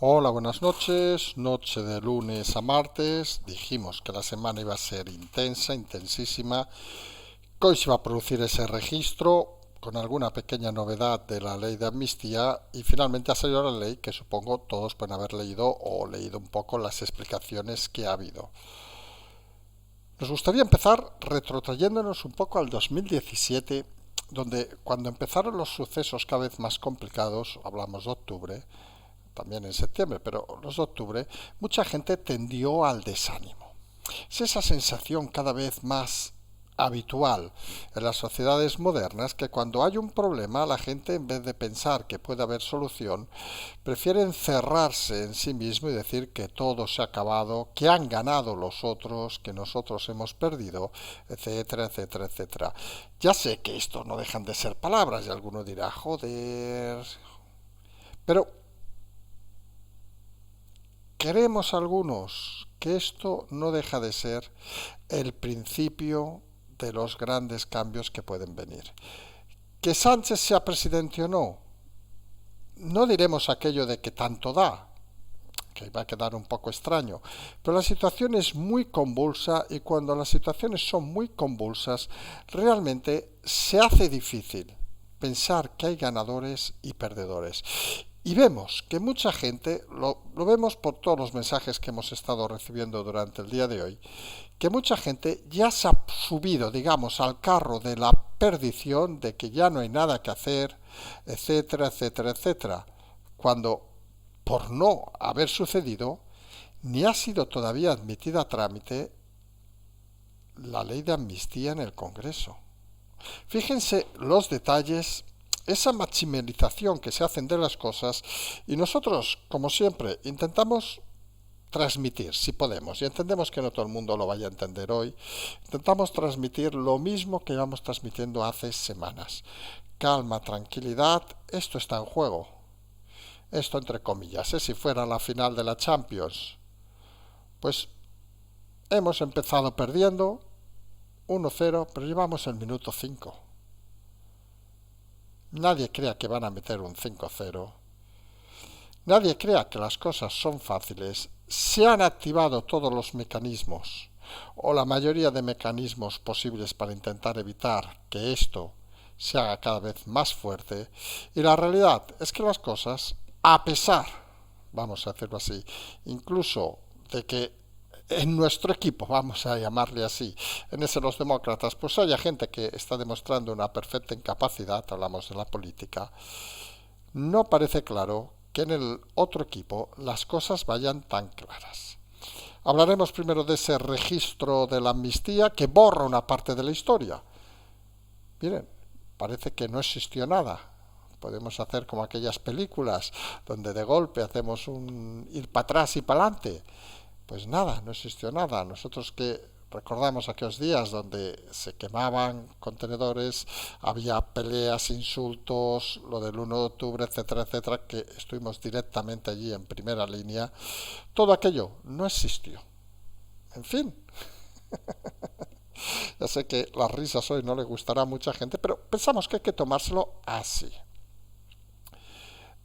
Hola, buenas noches. Noche de lunes a martes. Dijimos que la semana iba a ser intensa, intensísima. Que hoy se iba a producir ese registro con alguna pequeña novedad de la ley de amnistía y finalmente ha salido la ley que supongo todos pueden haber leído o leído un poco las explicaciones que ha habido. Nos gustaría empezar retrotrayéndonos un poco al 2017, donde cuando empezaron los sucesos cada vez más complicados, hablamos de octubre, también en septiembre, pero los de octubre, mucha gente tendió al desánimo. Es esa sensación cada vez más habitual en las sociedades modernas que cuando hay un problema la gente en vez de pensar que puede haber solución prefiere encerrarse en sí mismo y decir que todo se ha acabado, que han ganado los otros, que nosotros hemos perdido, etcétera, etcétera, etcétera. Ya sé que esto no dejan de ser palabras y alguno dirá, joder, pero queremos algunos que esto no deja de ser el principio de los grandes cambios que pueden venir. Que Sánchez sea presidente o no, no diremos aquello de que tanto da, que va a quedar un poco extraño, pero la situación es muy convulsa y cuando las situaciones son muy convulsas, realmente se hace difícil pensar que hay ganadores y perdedores. Y vemos que mucha gente, lo vemos por todos los mensajes que hemos estado recibiendo durante el día de hoy, que mucha gente ya se ha subido, digamos, al carro de la perdición, de que ya no hay nada que hacer, etcétera, etcétera, etcétera, cuando por no haber sucedido, ni ha sido todavía admitida a trámite la ley de amnistía en el Congreso. Fíjense los detalles, esa maximalización que se hacen de las cosas y nosotros, como siempre, intentamos transmitir, si podemos, y entendemos que no todo el mundo lo vaya a entender hoy, intentamos transmitir lo mismo que íbamos transmitiendo hace semanas. Calma, tranquilidad, esto está en juego. Esto entre comillas, si fuera la final de la Champions, pues hemos empezado perdiendo 1-0, pero llevamos el minuto 5. Nadie crea que van a meter un 5-0. Nadie crea que las cosas son fáciles. Se han activado todos los mecanismos, o la mayoría de mecanismos posibles para intentar evitar que esto se haga cada vez más fuerte. Y la realidad es que las cosas, a pesar, vamos a decirlo así, incluso de que en nuestro equipo, vamos a llamarle así, en ese los demócratas, pues haya gente que está demostrando una perfecta incapacidad, hablamos de la política, no parece claro que en el otro equipo las cosas vayan tan claras. Hablaremos primero de ese registro de la amnistía que borra una parte de la historia. Miren, parece que no existió nada. Podemos hacer como aquellas películas donde de golpe hacemos un ir para atrás y para adelante. Pues nada, no existió nada. Nosotros que recordamos aquellos días donde se quemaban contenedores, había peleas, insultos, lo del 1 de octubre, etcétera, etcétera, que estuvimos directamente allí en primera línea, todo aquello no existió. En fin, ya sé que las risas hoy no le gustará a mucha gente, pero pensamos que hay que tomárselo así.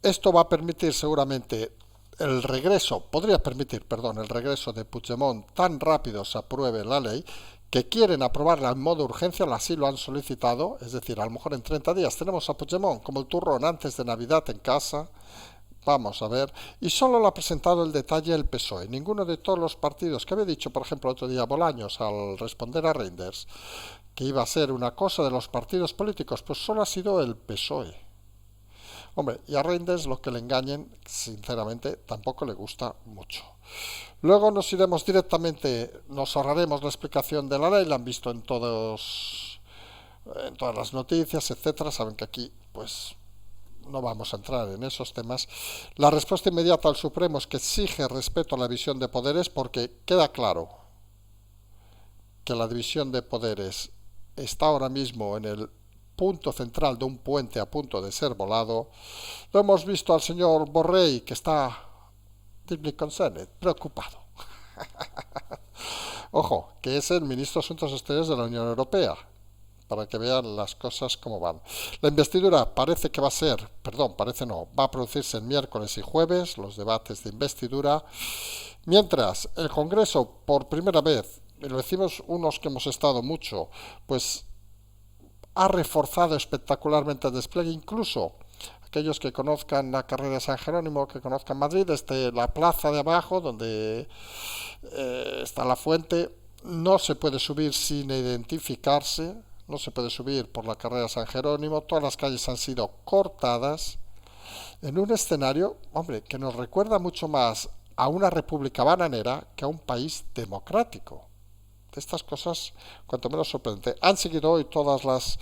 Esto va a permitir seguramente el regreso, podría permitir, perdón, el regreso de Puigdemont tan rápido se apruebe la ley, que quieren aprobarla en modo urgencia, así lo han solicitado, es decir, a lo mejor en 30 días tenemos a Puigdemont como el turrón antes de Navidad en casa, vamos a ver, y solo lo ha presentado el detalle el PSOE, ninguno de todos los partidos que había dicho, por ejemplo, el otro día Bolaños al responder a Reinders, que iba a ser una cosa de los partidos políticos, pues solo ha sido el PSOE. Hombre, y a Reinders lo que le engañen, sinceramente, tampoco le gusta mucho. Luego nos iremos directamente, nos ahorraremos la explicación de la ley, la han visto en todas las noticias, etcétera. Saben que aquí, pues, no vamos a entrar en esos temas. La respuesta inmediata al Supremo es que exige respeto a la división de poderes porque queda claro que la división de poderes está ahora mismo en el punto central de un puente a punto de ser volado. Lo hemos visto al señor Borrell que está deeply concerned, preocupado. Ojo, que es el ministro de Asuntos Exteriores de la Unión Europea, para que vean las cosas cómo van. La investidura parece que va a ser, perdón, parece no, va a producirse el miércoles y jueves, los debates de investidura, mientras el Congreso, por primera vez, y lo decimos unos que hemos estado mucho, pues ha reforzado espectacularmente el despliegue, incluso aquellos que conozcan la carrera de San Jerónimo, que conozcan Madrid, desde la plaza de abajo, donde está la fuente, no se puede subir sin identificarse, no se puede subir por la carrera de San Jerónimo, todas las calles han sido cortadas, en un escenario, hombre, que nos recuerda mucho más a una república bananera que a un país democrático. De estas cosas, cuanto menos sorprendente. Han seguido hoy todas las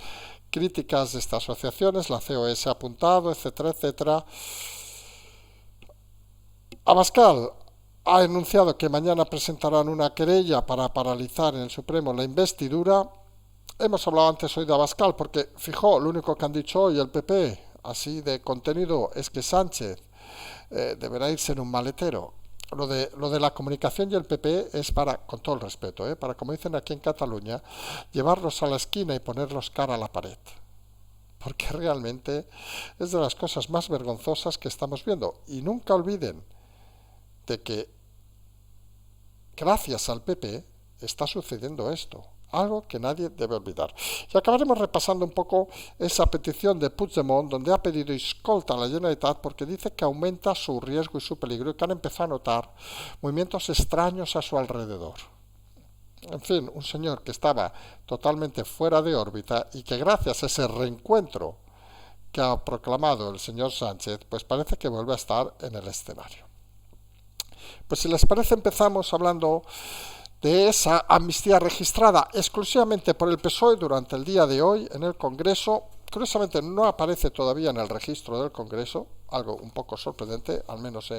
críticas de estas asociaciones, la COE se ha apuntado, etcétera, etcétera. Abascal ha anunciado que mañana presentarán una querella para paralizar en el Supremo la investidura. Hemos hablado antes hoy de Abascal porque, fijo, lo único que han dicho hoy el PP, así de contenido, es que Sánchez deberá irse en un maletero. Lo de la comunicación y el PP es para, con todo el respeto, para, como dicen aquí en Cataluña, llevarlos a la esquina y ponerlos cara a la pared. Porque realmente es de las cosas más vergonzosas que estamos viendo. Y nunca olviden de que gracias al PP está sucediendo esto. Algo que nadie debe olvidar. Y acabaremos repasando un poco esa petición de Puigdemont, donde ha pedido escolta a la Generalitat porque dice que aumenta su riesgo y su peligro y que han empezado a notar movimientos extraños a su alrededor. En fin, un señor que estaba totalmente fuera de órbita y que gracias a ese reencuentro que ha proclamado el señor Sánchez, pues parece que vuelve a estar en el escenario. Pues si les parece empezamos hablando de esa amnistía registrada exclusivamente por el PSOE durante el día de hoy en el Congreso. Curiosamente no aparece todavía en el registro del Congreso, algo un poco sorprendente, al menos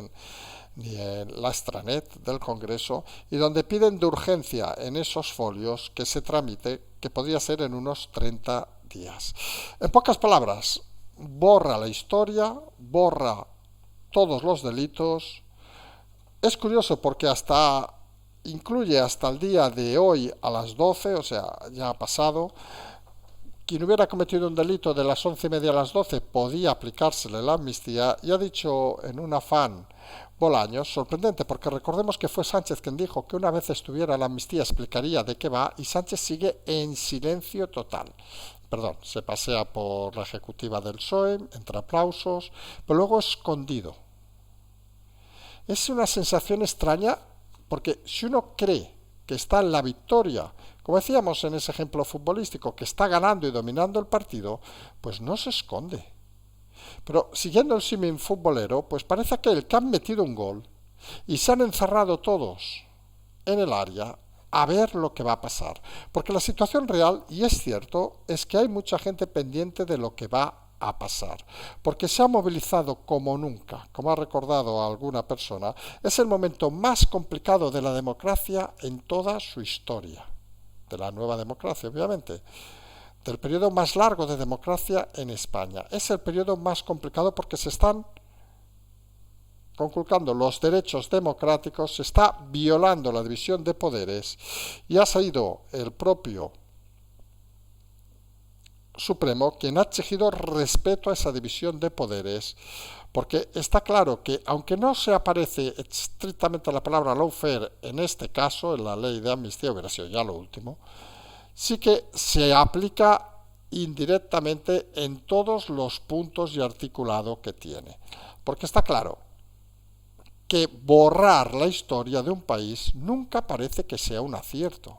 ni en la extranet del Congreso, y donde piden de urgencia en esos folios que se tramite, que podría ser en unos 30 días. En pocas palabras, borra la historia, borra todos los delitos. Es curioso porque incluye hasta el día de hoy a las 12, o sea, ya ha pasado. Quien hubiera cometido un delito de las 11:30 a las 12 podía aplicársele la amnistía, y ha dicho en un afán Bolaños, sorprendente, porque recordemos que fue Sánchez quien dijo que una vez estuviera la amnistía explicaría de qué va, y Sánchez sigue en silencio total. Perdón, se pasea por la ejecutiva del PSOE, entre aplausos, pero luego escondido. Es una sensación extraña, porque si uno cree que está en la victoria, como decíamos en ese ejemplo futbolístico, que está ganando y dominando el partido, pues no se esconde. Pero siguiendo el símil futbolero, pues parece que han metido un gol y se han encerrado todos en el área a ver lo que va a pasar. Porque la situación real, y es cierto, es que hay mucha gente pendiente de lo que va a pasar, porque se ha movilizado como nunca, como ha recordado alguna persona. Es el momento más complicado de la democracia en toda su historia, de la nueva democracia, obviamente, del periodo más largo de democracia en España. Es el periodo más complicado porque se están conculcando los derechos democráticos, se está violando la división de poderes, y ha salido el propio Supremo quien ha exigido respeto a esa división de poderes, porque está claro que aunque no se aparece estrictamente la palabra lawfare en este caso, en la ley de amnistía, hubiera sido ya lo último, sí que se aplica indirectamente en todos los puntos y articulado que tiene, porque está claro que borrar la historia de un país nunca parece que sea un acierto.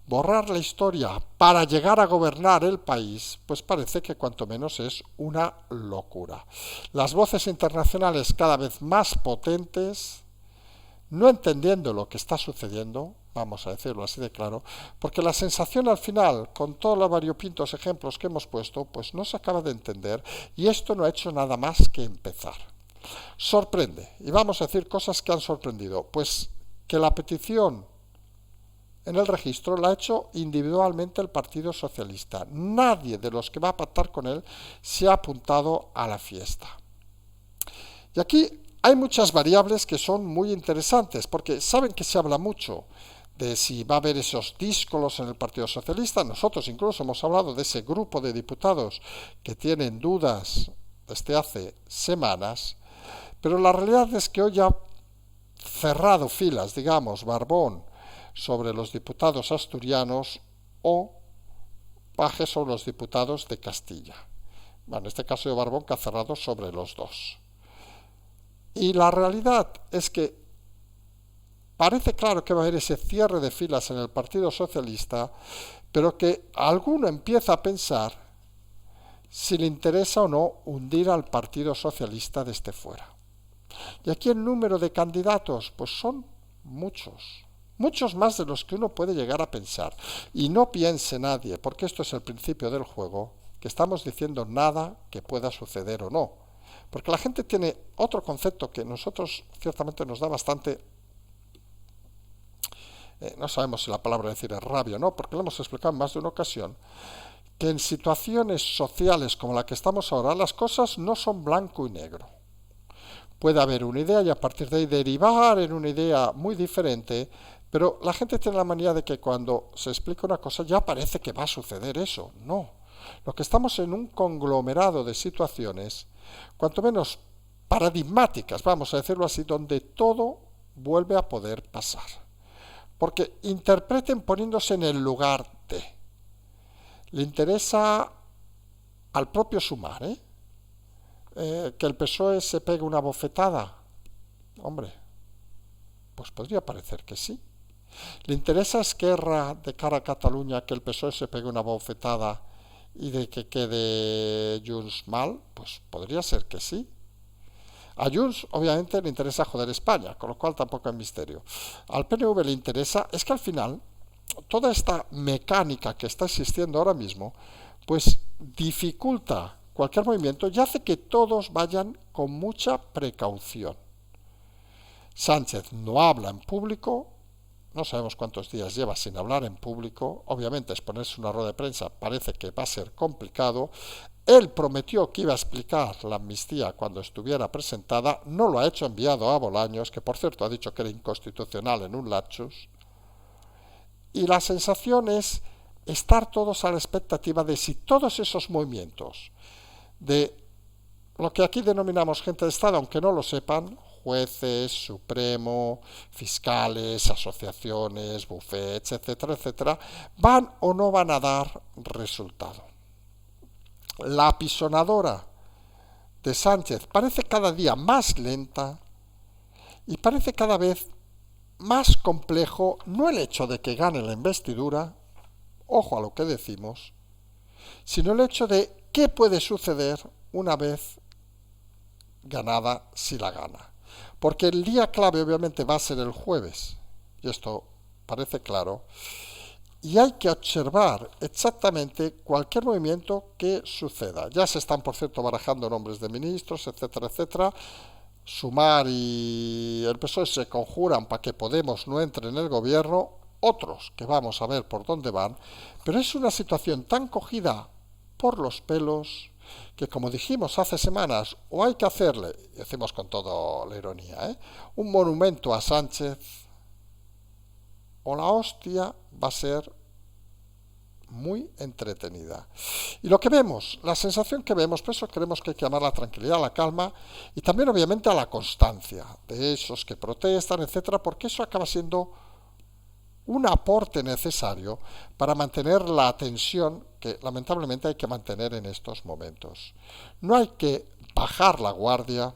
Borrar la historia para llegar a gobernar el país, pues parece que cuanto menos es una locura. Las voces internacionales cada vez más potentes, no entendiendo lo que está sucediendo, vamos a decirlo así de claro, porque la sensación al final, con todos los variopintos ejemplos que hemos puesto, pues no se acaba de entender, y esto no ha hecho nada más que empezar. Sorprende, y vamos a decir cosas que han sorprendido, pues que la petición en el registro la ha hecho individualmente el Partido Socialista. Nadie de los que va a pactar con él se ha apuntado a la fiesta. Y aquí hay muchas variables que son muy interesantes, porque saben que se habla mucho de si va a haber esos díscolos en el Partido Socialista. Nosotros incluso hemos hablado de ese grupo de diputados que tienen dudas desde hace semanas, pero la realidad es que hoy ha cerrado filas, digamos, Barbón sobre los diputados asturianos o Paje sobre los diputados de Castilla. Bueno, en este caso de Barbón, que ha cerrado sobre los dos. Y la realidad es que parece claro que va a haber ese cierre de filas en el Partido Socialista, pero que alguno empieza a pensar si le interesa o no hundir al Partido Socialista desde fuera. Y aquí el número de candidatos, pues son muchos. Muchos más de los que uno puede llegar a pensar. Y no piense nadie, porque esto es el principio del juego, que estamos diciendo nada que pueda suceder o no. Porque la gente tiene otro concepto que a nosotros ciertamente nos da bastante, no sabemos si la palabra decir es rabia o no, porque lo hemos explicado en más de una ocasión, que en situaciones sociales como la que estamos ahora, las cosas no son blanco y negro. Puede haber una idea y a partir de ahí derivar en una idea muy diferente, pero la gente tiene la manía de que cuando se explica una cosa ya parece que va a suceder eso. No. Lo que estamos en un conglomerado de situaciones, cuanto menos paradigmáticas, vamos a decirlo así, donde todo vuelve a poder pasar. Porque interpreten poniéndose en el lugar de. Le interesa al propio Sumar, que el PSOE se pegue una bofetada. Hombre, pues podría parecer que sí. ¿Le interesa a Esquerra de cara a Cataluña que el PSOE se pegue una bofetada y de que quede Junts mal? Pues podría ser que sí. A Junts obviamente le interesa joder España, con lo cual tampoco es misterio. Al PNV le interesa, es que al final toda esta mecánica que está existiendo ahora mismo, pues dificulta cualquier movimiento y hace que todos vayan con mucha precaución. Sánchez no habla en público, no sabemos cuántos días lleva sin hablar en público, obviamente exponerse una rueda de prensa parece que va a ser complicado. Él prometió que iba a explicar la amnistía cuando estuviera presentada, no lo ha hecho, enviado a Bolaños, que por cierto ha dicho que era inconstitucional en un lapsus, y la sensación es estar todos a la expectativa de si todos esos movimientos de lo que aquí denominamos gente de Estado, aunque no lo sepan, jueces, Supremo, fiscales, asociaciones, bufetes, etcétera, etcétera, van o no van a dar resultado. La apisonadora de Sánchez parece cada día más lenta y parece cada vez más complejo, no el hecho de que gane la investidura, ojo a lo que decimos, sino el hecho de qué puede suceder una vez ganada si la gana. Porque el día clave obviamente va a ser el jueves, y esto parece claro, y hay que observar exactamente cualquier movimiento que suceda. Ya se están, por cierto, barajando nombres de ministros, etcétera, etcétera. Sumar y el PSOE se conjuran para que Podemos no entre en el gobierno, otros que vamos a ver por dónde van, pero es una situación tan cogida por los pelos que, como dijimos hace semanas, o hay que hacerle, y decimos con toda la ironía, un monumento a Sánchez, o la hostia va a ser muy entretenida. Y lo que vemos, la sensación que vemos, por eso creemos que hay que llamar la tranquilidad, a la calma y también obviamente a la constancia de esos que protestan, etcétera, porque eso acaba siendo un aporte necesario para mantener la tensión que lamentablemente hay que mantener en estos momentos. No hay que bajar la guardia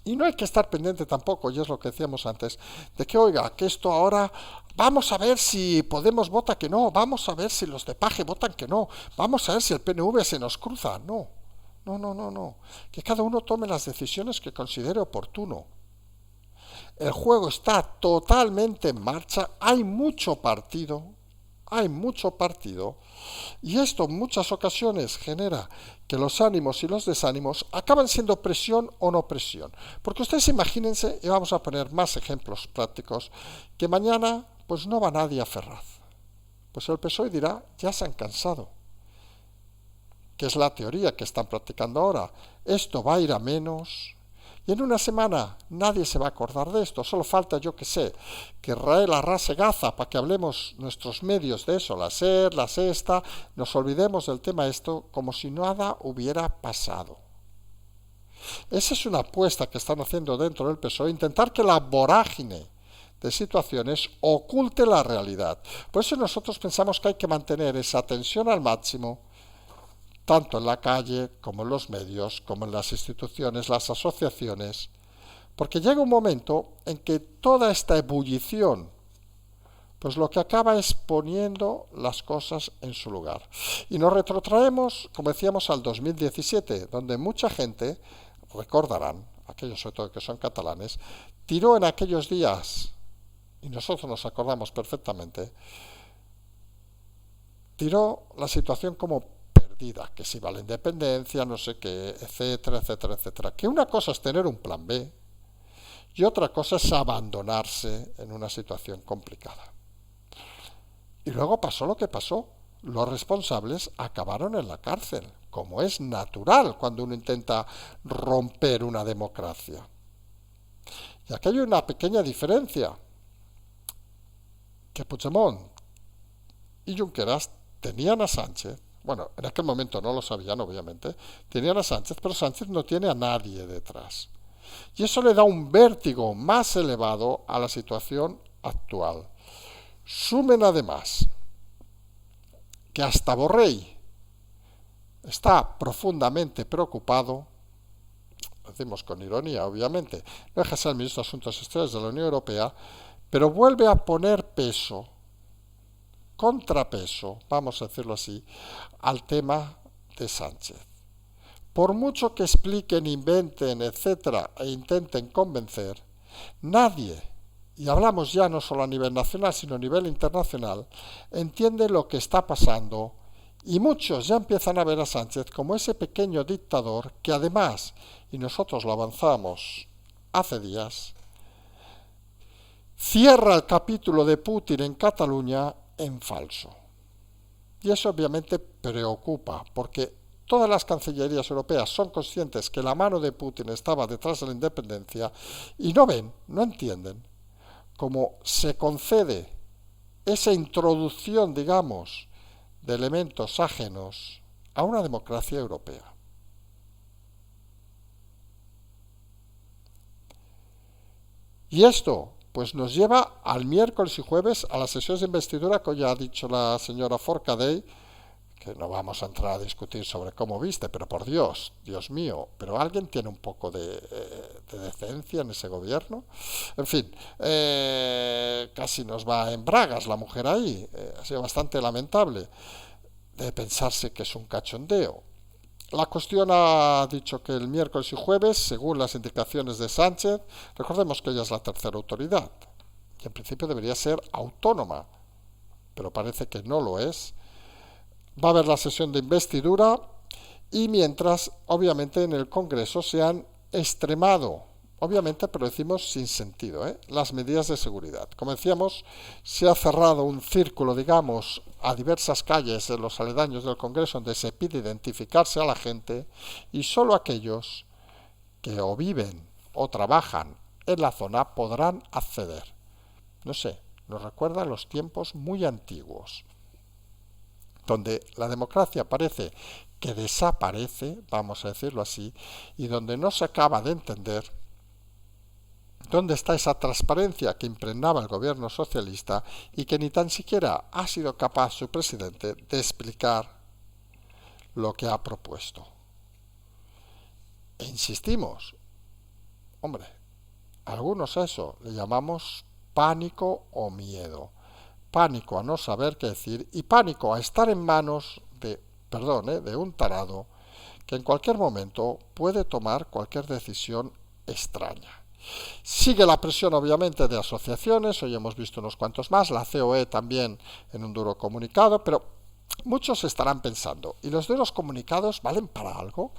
y no hay que estar pendiente tampoco, y es lo que decíamos antes, de que oiga, que esto ahora vamos a ver si Podemos vota que no, vamos a ver si los de Paje votan que no, vamos a ver si el PNV se nos cruza. No, no. Que cada uno tome las decisiones que considere oportuno. El juego está totalmente en marcha, hay mucho partido, y esto en muchas ocasiones genera que los ánimos y los desánimos acaban siendo presión o no presión. Porque ustedes imagínense, y vamos a poner más ejemplos prácticos, que mañana pues no va nadie a Ferraz. Pues el PSOE dirá, ya se han cansado. Que es la teoría que están practicando ahora. Esto va a ir a menos, Y en una semana nadie se va a acordar de esto. Solo falta, yo que sé, que Israel arrase Gaza para que hablemos nuestros medios de eso, la SER, la Sexta, nos olvidemos del tema esto como si nada hubiera pasado. Esa es una apuesta que están haciendo dentro del PSOE, intentar que la vorágine de situaciones oculte la realidad. Por eso nosotros pensamos que hay que mantener esa tensión al máximo, tanto en la calle como en los medios, como en las instituciones, las asociaciones, porque llega un momento en que toda esta ebullición, pues lo que acaba es poniendo las cosas en su lugar. Y nos retrotraemos, como decíamos, al 2017, donde mucha gente, recordarán, aquellos sobre todo que son catalanes, tiró en aquellos días, y nosotros nos acordamos perfectamente, tiró la situación como perdida, que si va la independencia, no sé qué, etcétera, etcétera, etcétera. Que una cosa es tener un plan B y otra cosa es abandonarse en una situación complicada. Y luego pasó lo que pasó. Los responsables acabaron en la cárcel, como es natural cuando uno intenta romper una democracia. Y aquí hay una pequeña diferencia, que Puigdemont y Junqueras tenían a Sánchez, bueno, en aquel momento no lo sabían, obviamente, tenían a Sánchez, pero Sánchez no tiene a nadie detrás. Y eso le da un vértigo más elevado a la situación actual. Sumen además que hasta Borrell está profundamente preocupado, lo decimos con ironía, obviamente, no deja de ser el ministro de Asuntos Exteriores de la Unión Europea, pero vuelve a poner peso, contrapeso, vamos a decirlo así, al tema de Sánchez. Por mucho que expliquen, inventen, etcétera, e intenten convencer, nadie, y hablamos ya no solo a nivel nacional, sino a nivel internacional, entiende lo que está pasando, y muchos ya empiezan a ver a Sánchez como ese pequeño dictador que además, y nosotros lo avanzamos hace días, cierra el capítulo de Putin en Cataluña en falso. Y eso obviamente preocupa, porque todas las cancillerías europeas son conscientes que la mano de Putin estaba detrás de la independencia y no ven, no entienden cómo se concede esa introducción, digamos, de elementos ajenos a una democracia europea. Y esto, pues nos lleva al miércoles y jueves a las sesiones de investidura, que ya ha dicho la señora Forcadell, que no vamos a entrar a discutir sobre cómo viste, pero por Dios, Dios mío, pero alguien tiene un poco de decencia en ese gobierno. En fin, casi nos va en bragas la mujer ahí, ha sido bastante lamentable de pensarse que es un cachondeo. La cuestión ha dicho que el miércoles y jueves, según las indicaciones de Sánchez, recordemos que ella es la tercera autoridad, y en principio debería ser autónoma, pero parece que no lo es. Va a haber la sesión de investidura y mientras, obviamente, en el Congreso se han extremado, obviamente, pero decimos sin sentido, las medidas de seguridad. Como decíamos, se ha cerrado un círculo, digamos, a diversas calles en los aledaños del Congreso donde se pide identificarse a la gente y solo aquellos que o viven o trabajan en la zona podrán acceder. No sé, nos recuerda a los tiempos muy antiguos, donde la democracia parece que desaparece, vamos a decirlo así, y donde no se acaba de entender dónde está esa transparencia que impregnaba el gobierno socialista y que ni tan siquiera ha sido capaz su presidente de explicar lo que ha propuesto. E insistimos, hombre, algunos a eso le llamamos pánico o miedo. Pánico a no saber qué decir y pánico a estar en manos de un tarado que en cualquier momento puede tomar cualquier decisión extraña. Sigue la presión obviamente de asociaciones, hoy hemos visto unos cuantos más, la COE también en un duro comunicado, pero muchos estarán pensando, ¿y los duros comunicados valen para algo?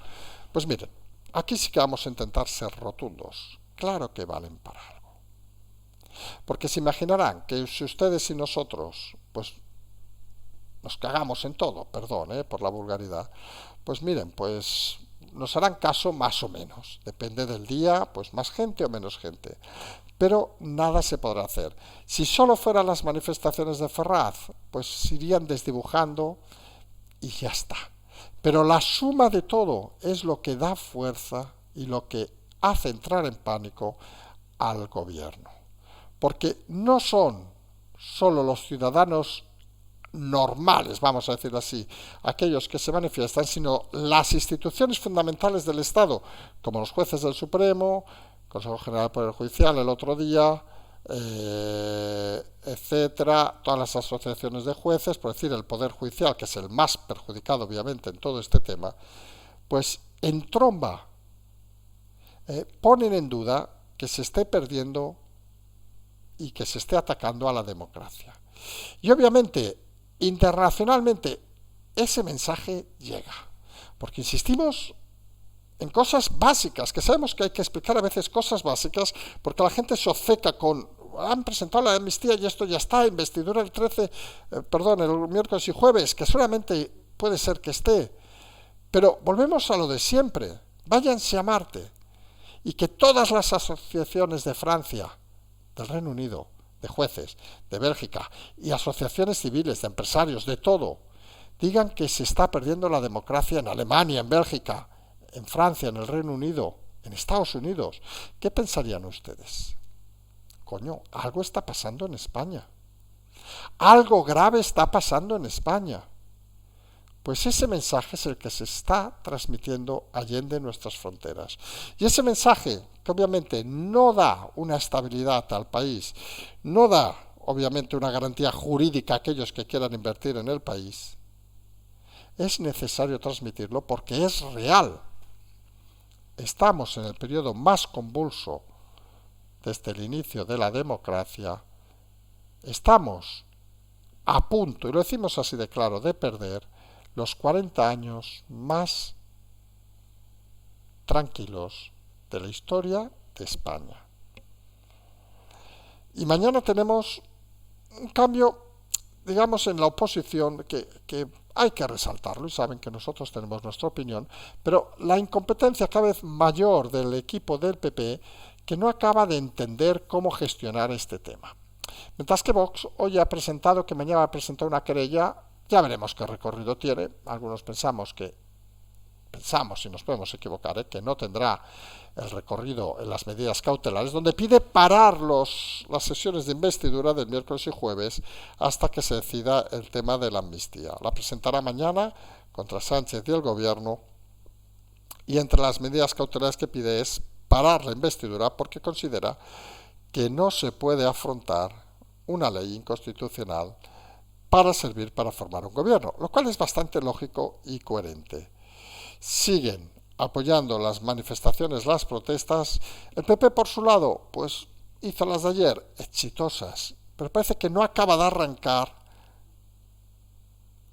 Pues miren, aquí sí que vamos a intentar ser rotundos, claro que valen para algo. Porque se imaginarán que si ustedes y nosotros, pues nos cagamos en todo, perdón, por la vulgaridad, pues miren, pues nos harán caso más o menos. Depende del día, pues más gente o menos gente. Pero nada se podrá hacer. Si solo fueran las manifestaciones de Ferraz, pues se irían desdibujando y ya está. Pero la suma de todo es lo que da fuerza y lo que hace entrar en pánico al gobierno. Porque no son solo los ciudadanos normales, vamos a decirlo así, aquellos que se manifiestan, sino las instituciones fundamentales del Estado, como los jueces del Supremo, Consejo General del Poder Judicial el otro día, etcétera, todas las asociaciones de jueces, por decir el Poder Judicial, que es el más perjudicado obviamente en todo este tema, pues en tromba ponen en duda que se esté perdiendo y que se esté atacando a la democracia. Y obviamente, internacionalmente, ese mensaje llega, porque insistimos en cosas básicas, que sabemos que hay que explicar a veces cosas básicas, porque la gente se obceca con, han presentado la amnistía y esto ya está, investidura el el miércoles y jueves, que solamente puede ser que esté, pero volvemos a lo de siempre, váyanse a Marte, y que todas las asociaciones de Francia, del Reino Unido, de jueces, de Bélgica, y asociaciones civiles, de empresarios, de todo, digan que se está perdiendo la democracia en Alemania, en Bélgica, en Francia, en el Reino Unido, en Estados Unidos. ¿Qué pensarían ustedes? Coño, algo está pasando en España. Algo grave está pasando en España. Pues ese mensaje es el que se está transmitiendo allende nuestras fronteras. Y ese mensaje, que obviamente no da una estabilidad al país, no da obviamente una garantía jurídica a aquellos que quieran invertir en el país, es necesario transmitirlo porque es real. Estamos en el periodo más convulso desde el inicio de la democracia. Estamos a punto, y lo decimos así de claro, de perder los 40 años más tranquilos de la historia de España. Y mañana tenemos un cambio, digamos, en la oposición que hay que resaltarlo, y saben que nosotros tenemos nuestra opinión, pero la incompetencia cada vez mayor del equipo del PP, que no acaba de entender cómo gestionar este tema. Mientras que Vox hoy ha presentado, que mañana va a presentar una querella, ya veremos qué recorrido tiene. Algunos pensamos, y nos podemos equivocar, que no tendrá el recorrido en las medidas cautelares, donde pide parar las sesiones de investidura del miércoles y jueves hasta que se decida el tema de la amnistía. La presentará mañana contra Sánchez y el gobierno, y entre las medidas cautelares que pide es parar la investidura porque considera que no se puede afrontar una ley inconstitucional para servir para formar un gobierno, lo cual es bastante lógico y coherente. Siguen apoyando las manifestaciones, las protestas. El PP, por su lado, pues hizo las de ayer exitosas, pero parece que no acaba de arrancar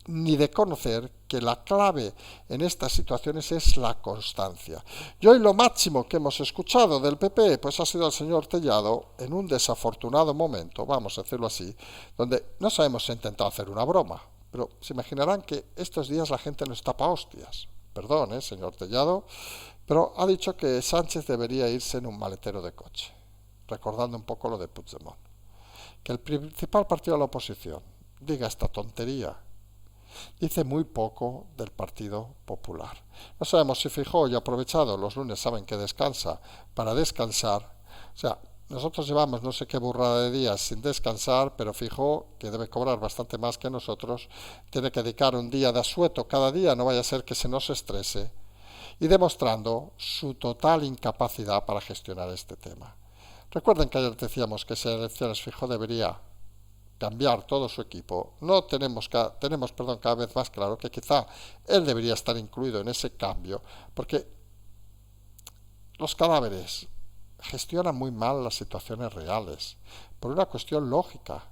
ni de conocer que la clave en estas situaciones es la constancia. Y hoy lo máximo que hemos escuchado del PP pues ha sido al señor Tellado en un desafortunado momento, vamos a decirlo así, donde no sabemos si ha intentado hacer una broma, pero se imaginarán que estos días la gente nos tapa hostias. Perdón, señor Tellado, pero ha dicho que Sánchez debería irse en un maletero de coche, recordando un poco lo de Puigdemont. Que el principal partido de la oposición diga esta tontería dice muy poco del Partido Popular. No sabemos si Feijóo ya ha aprovechado, los lunes saben que descansa, para descansar. O sea, nosotros llevamos no sé qué burrada de días sin descansar, pero Feijóo, que debe cobrar bastante más que nosotros, tiene que dedicar un día de asueto cada día, no vaya a ser que se nos estrese, y demostrando su total incapacidad para gestionar este tema. Recuerden que ayer decíamos que si en elecciones Feijóo debería cambiar todo su equipo. No tenemos cada vez más claro que quizá él debería estar incluido en ese cambio, porque los cadáveres gestionan muy mal las situaciones reales, por una cuestión lógica,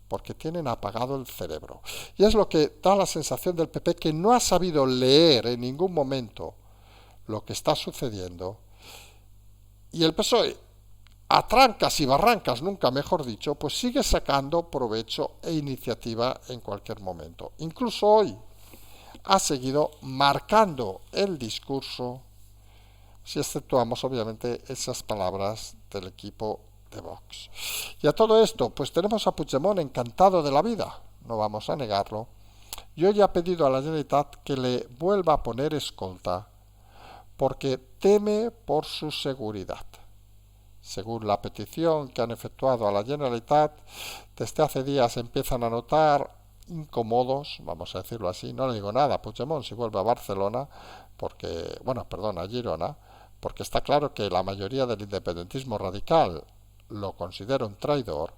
porque tienen apagado el cerebro. Y es lo que da la sensación del PP, que no ha sabido leer en ningún momento lo que está sucediendo, y el PSOE, a trancas y barrancas, nunca mejor dicho, pues sigue sacando provecho e iniciativa en cualquier momento. Incluso hoy ha seguido marcando el discurso, si exceptuamos obviamente esas palabras del equipo de Vox. Y a todo esto, pues tenemos a Puigdemont encantado de la vida, no vamos a negarlo, y hoy ha pedido a la Generalitat que le vuelva a poner escolta porque teme por su seguridad. Según la petición que han efectuado a la Generalitat, desde hace días empiezan a notar incómodos, vamos a decirlo así, no le digo nada a Puigdemont si vuelve a Barcelona, porque, bueno, perdón, a Girona, porque está claro que la mayoría del independentismo radical lo considera un traidor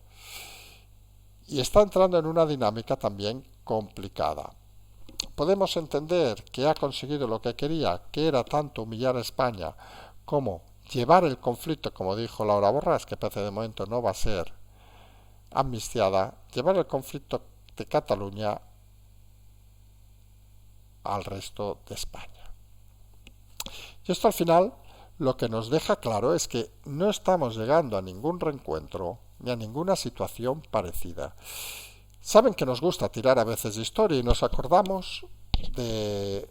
y está entrando en una dinámica también complicada. Podemos entender que ha conseguido lo que quería, que era tanto humillar a España como llevar el conflicto, como dijo Laura Borràs, que parece de momento no va a ser amnistiada, llevar el conflicto de Cataluña al resto de España. Y esto al final lo que nos deja claro es que no estamos llegando a ningún reencuentro ni a ninguna situación parecida. Saben que nos gusta tirar a veces de historia y nos acordamos de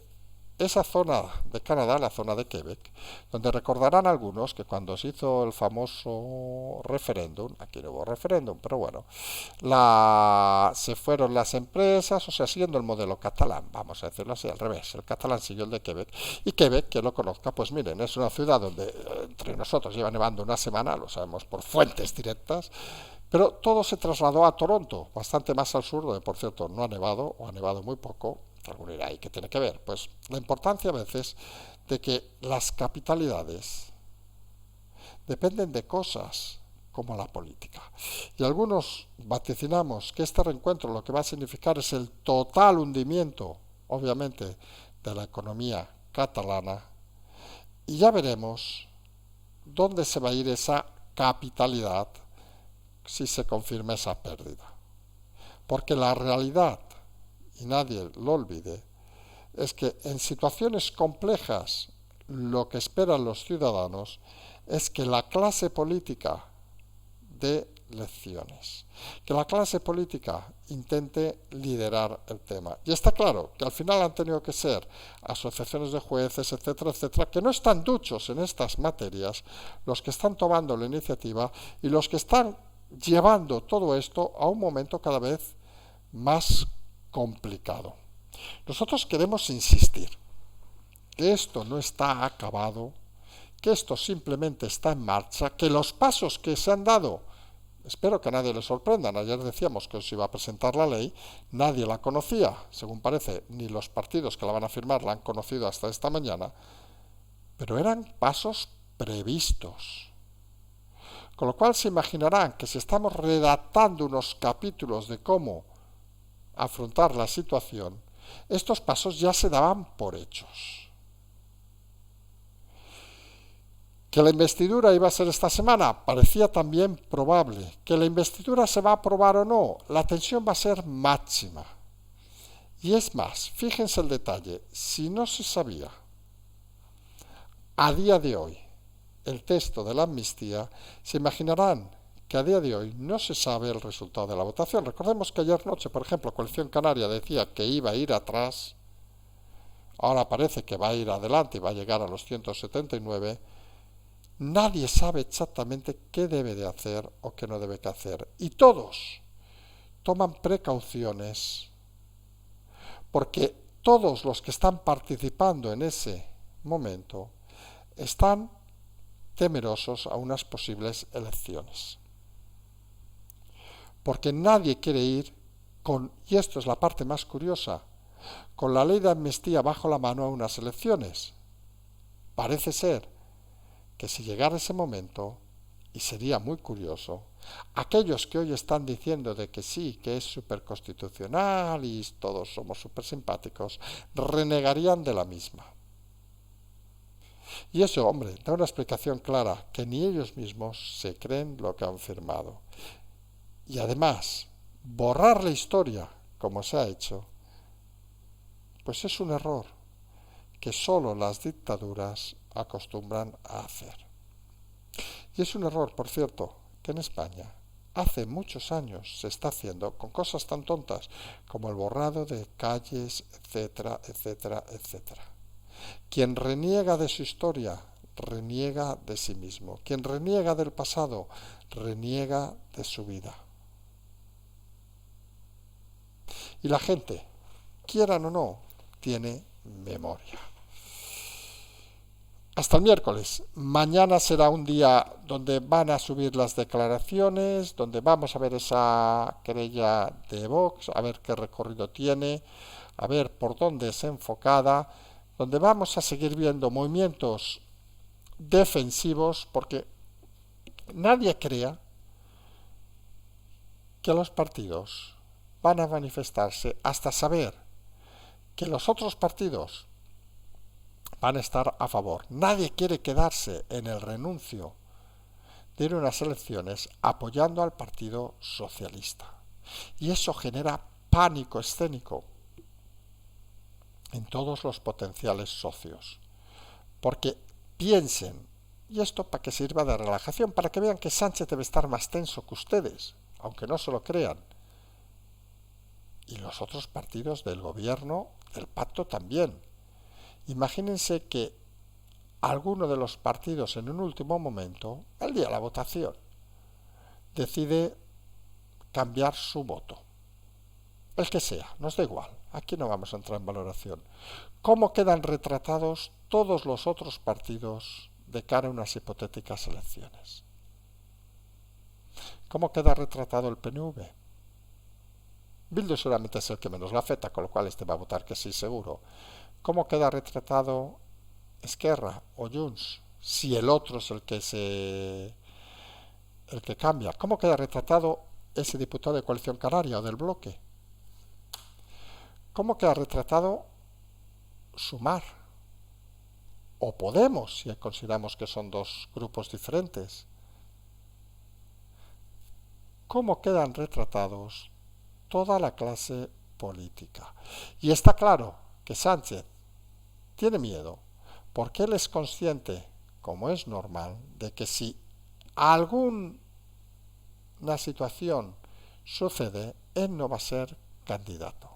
esa zona de Canadá, la zona de Quebec, donde recordarán algunos que cuando se hizo el famoso referéndum, aquí no hubo referéndum, pero bueno, se fueron las empresas, o sea, siguiendo el modelo catalán, vamos a decirlo así, al revés, el catalán siguió el de Quebec, y Quebec, quien lo conozca, pues miren, es una ciudad donde entre nosotros lleva nevando una semana, lo sabemos por fuentes directas, pero todo se trasladó a Toronto, bastante más al sur, donde por cierto no ha nevado, o ha nevado muy poco. Alguno dirá, ¿y qué tiene que ver? Pues la importancia a veces de que las capitalidades dependen de cosas como la política. Y algunos vaticinamos que este reencuentro lo que va a significar es el total hundimiento, obviamente, de la economía catalana. Y ya veremos dónde se va a ir esa capitalidad si se confirma esa pérdida. Porque la realidad, y nadie lo olvide, es que en situaciones complejas lo que esperan los ciudadanos es que la clase política dé lecciones, que la clase política intente liderar el tema. Y está claro que al final han tenido que ser asociaciones de jueces, etcétera, etcétera, que no están duchos en estas materias, los que están tomando la iniciativa y los que están llevando todo esto a un momento cada vez más complicado. Nosotros queremos insistir que esto no está acabado, que esto simplemente está en marcha, que los pasos que se han dado, espero que a nadie le sorprendan, ayer decíamos que se iba a presentar la ley, nadie la conocía, según parece, ni los partidos que la van a firmar la han conocido hasta esta mañana, pero eran pasos previstos. Con lo cual se imaginarán que si estamos redactando unos capítulos de cómo afrontar la situación, estos pasos ya se daban por hechos. ¿Que la investidura iba a ser esta semana? Parecía también probable. ¿Que la investidura se va a aprobar o no? La tensión va a ser máxima. Y es más, fíjense el detalle, si no se sabía a día de hoy el texto de la amnistía, se imaginarán que a día de hoy no se sabe el resultado de la votación. Recordemos que ayer noche, por ejemplo, Coalición Canaria decía que iba a ir atrás, ahora parece que va a ir adelante y va a llegar a los 179. Nadie sabe exactamente qué debe de hacer o qué no debe de hacer. Y todos toman precauciones porque todos los que están participando en ese momento están temerosos a unas posibles elecciones. Porque nadie quiere ir con, y esto es la parte más curiosa, con la ley de amnistía bajo la mano a unas elecciones. Parece ser que si llegara ese momento, y sería muy curioso, aquellos que hoy están diciendo de que sí, que es superconstitucional y todos somos súper simpáticos, renegarían de la misma. Y eso, hombre, da una explicación clara, que ni ellos mismos se creen lo que han firmado. Y además, borrar la historia, como se ha hecho, pues es un error que solo las dictaduras acostumbran a hacer. Y es un error, por cierto, que en España hace muchos años se está haciendo con cosas tan tontas como el borrado de calles, etcétera, etcétera, etcétera. Quien reniega de su historia, reniega de sí mismo. Quien reniega del pasado, reniega de su vida. Y la gente, quieran o no, tiene memoria. Hasta el miércoles. Mañana será un día donde van a subir las declaraciones, donde vamos a ver esa querella de Vox, a ver qué recorrido tiene, a ver por dónde es enfocada, donde vamos a seguir viendo movimientos defensivos, porque nadie crea que los partidos van a manifestarse hasta saber que los otros partidos van a estar a favor. Nadie quiere quedarse en el renuncio de ir a unas elecciones apoyando al Partido Socialista. Y eso genera pánico escénico en todos los potenciales socios. Porque piensen, y esto para que sirva de relajación, para que vean que Sánchez debe estar más tenso que ustedes, aunque no se lo crean. Y los otros partidos del gobierno, del pacto también. Imagínense que alguno de los partidos en un último momento, el día de la votación, decide cambiar su voto. El que sea, nos da igual, aquí no vamos a entrar en valoración. ¿Cómo quedan retratados todos los otros partidos de cara a unas hipotéticas elecciones? ¿Cómo queda retratado el PNV? Bildu seguramente es el que menos le afecta, con lo cual este va a votar que sí seguro. ¿Cómo queda retratado Esquerra o Junts si el otro es el que cambia? ¿Cómo queda retratado ese diputado de Coalición Canaria o del Bloque? ¿Cómo queda retratado Sumar o Podemos, si consideramos que son dos grupos diferentes? ¿Cómo quedan retratados toda la clase política? Y está claro que Sánchez tiene miedo, porque él es consciente, como es normal, de que si alguna situación sucede, él no va a ser candidato,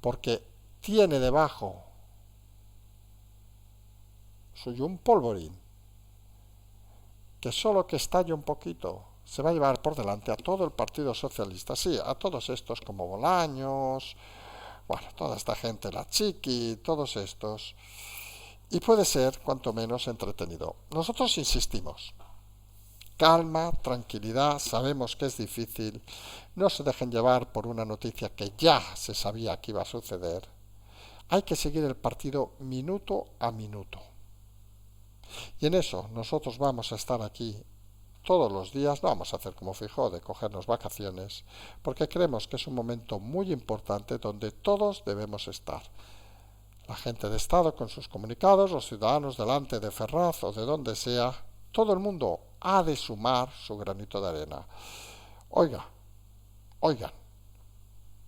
porque tiene debajo suyo un polvorín que solo que estalle un poquito se va a llevar por delante a todo el Partido Socialista, sí, a todos estos como Bolaños, bueno, toda esta gente, la Chiqui, todos estos, y puede ser cuanto menos entretenido. Nosotros insistimos, calma, tranquilidad, sabemos que es difícil, no se dejen llevar por una noticia que ya se sabía que iba a suceder. Hay que seguir el partido minuto a minuto. Y en eso nosotros vamos a estar aquí todos los días, no vamos a hacer como Feijóo de cogernos vacaciones, porque creemos que es un momento muy importante donde todos debemos estar. La gente de Estado con sus comunicados, los ciudadanos delante de Ferraz o de donde sea, todo el mundo ha de sumar su granito de arena. Oigan,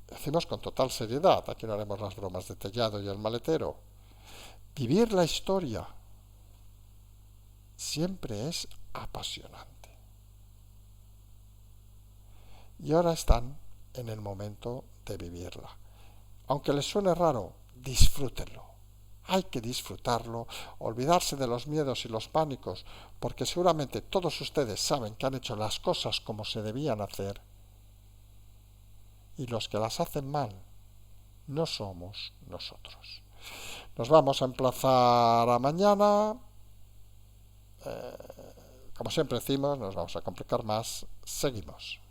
decimos con total seriedad, aquí no haremos las bromas de Tellado y el maletero, vivir la historia siempre es apasionante. Y ahora están en el momento de vivirla. Aunque les suene raro, disfrútenlo. Hay que disfrutarlo, olvidarse de los miedos y los pánicos, porque seguramente todos ustedes saben que han hecho las cosas como se debían hacer. Y los que las hacen mal no somos nosotros. Nos vamos a emplazar a mañana. Como siempre decimos, nos vamos a complicar más. Seguimos.